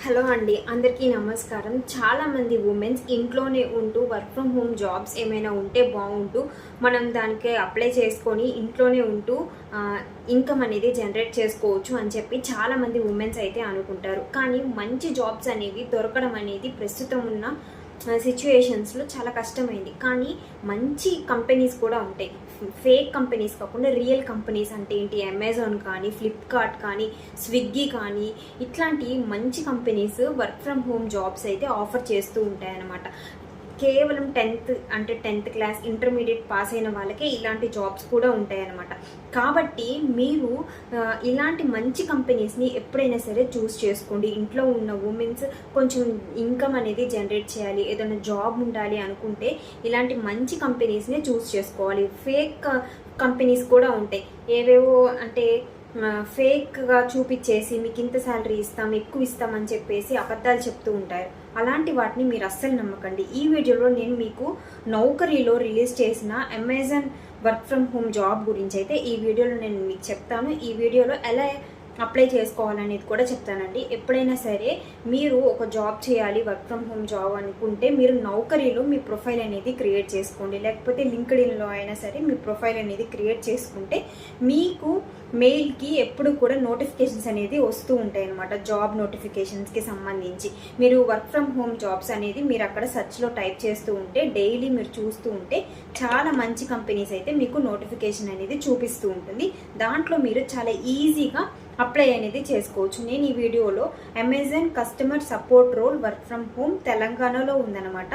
Hello అండి, అందరికీ నమస్కారం. చాలామంది ఉమెన్స్ ఇంట్లోనే ఉంటూ వర్క్ ఫ్రమ్ హోమ్ జాబ్స్ ఏమైనా ఉంటే బాగుంటూ మనం దానికి అప్లై చేసుకొని ఇంట్లోనే ఉంటూ ఇన్కమ్ అనేది జనరేట్ చేసుకోవచ్చు అని చెప్పి చాలామంది ఉమెన్స్ అయితే అనుకుంటారు. కానీ మంచి జాబ్స్ అనేవి దొరకడం అనేది ప్రస్తుతం ఉన్న సిచ్యువేషన్స్లో చాలా కష్టమైంది. కానీ మంచి కంపెనీస్ కూడా ఉంటాయి. ఫేక్ కంపెనీస్ కాకుండా రియల్ కంపెనీస్ అంటే ఏంటి, అమెజాన్ కానీ, ఫ్లిప్కార్ట్ కానీ, స్విగ్గీ కానీ, ఇట్లాంటి మంచి companies work from home jobs అయితే ఆఫర్ చేస్తూ ఉంటాయన్నమాట. కేవలం 10th క్లాస్ ఇంటర్మీడియట్ పాస్ అయిన వాళ్ళకే ఇలాంటి జాబ్స్ కూడా ఉంటాయన్నమాట. కాబట్టి మీరు ఇలాంటి మంచి కంపెనీస్ని ఎప్పుడైనా సరే చూస్ చేసుకోండి. ఇంట్లో ఉన్న ఉమెన్స్ కొంచెం ఇన్కమ్ అనేది జనరేట్ చేయాలి, ఏదైనా జాబ్ ఉండాలి అనుకుంటే ఇలాంటి మంచి కంపెనీస్నే చూస్ చేసుకోవాలి. ఫేక్ కంపెనీస్ కూడా ఉంటాయి, ఏవేవో అంటే ఫేక్గా చూపించేసి మీకు ఇంత శాలరీ ఇస్తాం, ఎక్కువ ఇస్తామని చెప్పేసి అబద్ధాలు చెప్తూ ఉంటారు. అలాంటి వాటిని మీరు అస్సలు నమ్మకండి. ఈ వీడియోలో నేను మీకు నౌకరీలో రిలీజ్ చేసిన Amazon work from home job గురించి అయితే ఈ వీడియోలో నేను మీకు చెప్తాను. ఈ వీడియోలో ఎలా అప్లై చేసుకోవాలనేది కూడా చెప్తానండి. ఎప్పుడైనా సరే మీరు ఒక జాబ్ చేయాలి, వర్క్ ఫ్రమ్ హోమ్ జాబ్ అనుకుంటే మీరు నౌకరీలో మీ ప్రొఫైల్ అనేది క్రియేట్ చేసుకోండి, లేకపోతే లింక్డ్ఇన్లో అయినా సరే మీ ప్రొఫైల్ అనేది క్రియేట్ చేసుకుంటే మీకు మెయిల్కి ఎప్పుడు కూడా నోటిఫికేషన్స్ అనేది వస్తూ ఉంటాయి అన్నమాట. జాబ్ నోటిఫికేషన్స్కి సంబంధించి మీరు వర్క్ ఫ్రమ్ హోమ్ జాబ్స్ అనేది మీరు అక్కడ సెర్చ్లో టైప్ చేస్తూ ఉంటే డైలీ మీరు చూస్తూ ఉంటే చాలా మంచి కంపెనీస్ అయితే మీకు నోటిఫికేషన్ అనేది చూపిస్తూ ఉంటుంది. దాంట్లో మీరు చాలా ఈజీగా అప్లై అనేది చేసుకోవచ్చు. నేను ఈ వీడియోలో Amazon customer support role work from home తెలంగాణలో ఉందన్నమాట.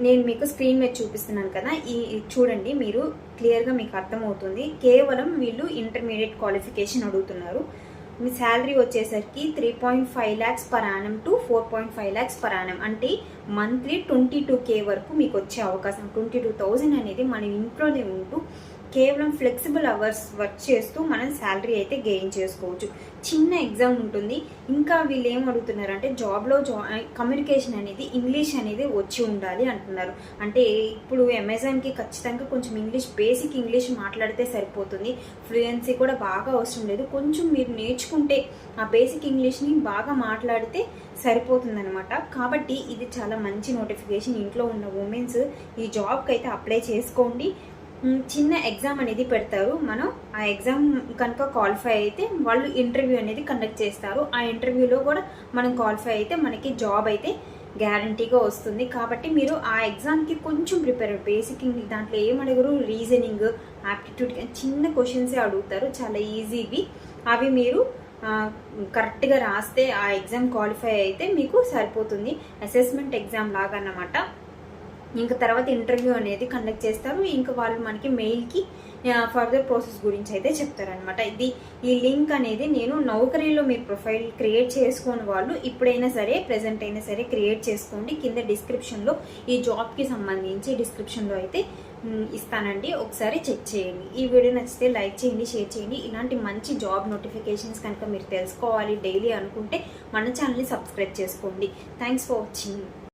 నేను మీకు స్క్రీన్ మీద చూపిస్తున్నాను కదా, చూడండి, మీరు క్లియర్గా మీకు అర్థమవుతుంది. కేవలం వీళ్ళు ఇంటర్మీడియట్ క్వాలిఫికేషన్ అడుగుతున్నారు. మీ శాలరీ వచ్చేసరికి 3.5 lakhs per annum to 4.5 lakhs per annum, అంటే మంత్లీ 22K వరకు మీకు వచ్చే అవకాశం. 22,000 అనేది మన ఇంట్లోనే ఉంటూ కేవలం ఫ్లెక్సిబుల్ అవర్స్ వర్క్ చేస్తూ మనం శాలరీ అయితే గెయిన్ చేసుకోవచ్చు. చిన్న ఎగ్జామ్ ఉంటుంది. ఇంకా వీళ్ళు ఏం అడుగుతున్నారు అంటే జాబ్లో కమ్యూనికేషన్ అనేది ఇంగ్లీష్ అనేది వచ్చి ఉండాలి అంటున్నారు. అంటే ఇప్పుడు అమెజాన్కి ఖచ్చితంగా కొంచెం బేసిక్ ఇంగ్లీష్ మాట్లాడితే సరిపోతుంది. ఫ్లూయెన్సీ కూడా బాగా అవసరం లేదు. కొంచెం మీరు నేర్చుకుంటే ఆ బేసిక్ ఇంగ్లీష్ని బాగా మాట్లాడితే సరిపోతుంది అనమాట. కాబట్టి ఇది చాలా మంచి నోటిఫికేషన్. ఇంట్లో ఉన్న ఉమెన్స్ ఈ జాబ్కి అయితే అప్లై చేసుకోండి. చిన్న ఎగ్జామ్ అనేది పెడతారు. మనం ఆ ఎగ్జామ్ కనుక క్వాలిఫై అయితే వాళ్ళు ఇంటర్వ్యూ అనేది కండక్ట్ చేస్తారు. ఆ ఇంటర్వ్యూలో కూడా మనం క్వాలిఫై అయితే మనకి జాబ్ అయితే గ్యారంటీగా వస్తుంది. కాబట్టి మీరు ఆ ఎగ్జామ్కి కొంచెం ప్రిపేర్ బేసిక్ దాంట్లో ఏమడగరు, రీజనింగ్, ఆప్టిట్యూడ్ చిన్న క్వశ్చన్సే అడుగుతారు, చాలా ఈజీవి. అవి మీరు కరెక్ట్గా రాస్తే ఆ ఎగ్జామ్ క్వాలిఫై అయితే మీకు సరిపోతుంది. అసెస్మెంట్ ఎగ్జామ్ లాగా అన్నమాట. ఇంకా తర్వాత ఇంటర్వ్యూ అనేది కండక్ట్ చేస్తారు. ఇంకా వాళ్ళు మనకి మెయిల్కి ఫర్దర్ ప్రాసెస్ గురించి అయితే చెప్తారనమాట. ఈ లింక్ అనేది నేను నౌకరీలో మీ ప్రొఫైల్ క్రియేట్ చేసుకుని వాళ్ళు ఇప్పుడైనా సరే ప్రెజెంట్ అయినా సరే క్రియేట్ చేసుకోండి. కింద డిస్క్రిప్షన్లో ఈ జాబ్కి సంబంధించి డిస్క్రిప్షన్లో అయితే ఇస్తానండి, ఒకసారి చెక్ చేయండి. ఈ వీడియో నచ్చితే లైక్ చేయండి, షేర్ చేయండి. ఇలాంటి మంచి జాబ్ నోటిఫికేషన్స్ కనుక మీరు తెలుసుకోవాలి డైలీ అనుకుంటే మన ఛానల్ని సబ్స్క్రైబ్ చేసుకోండి. Thanks for watching.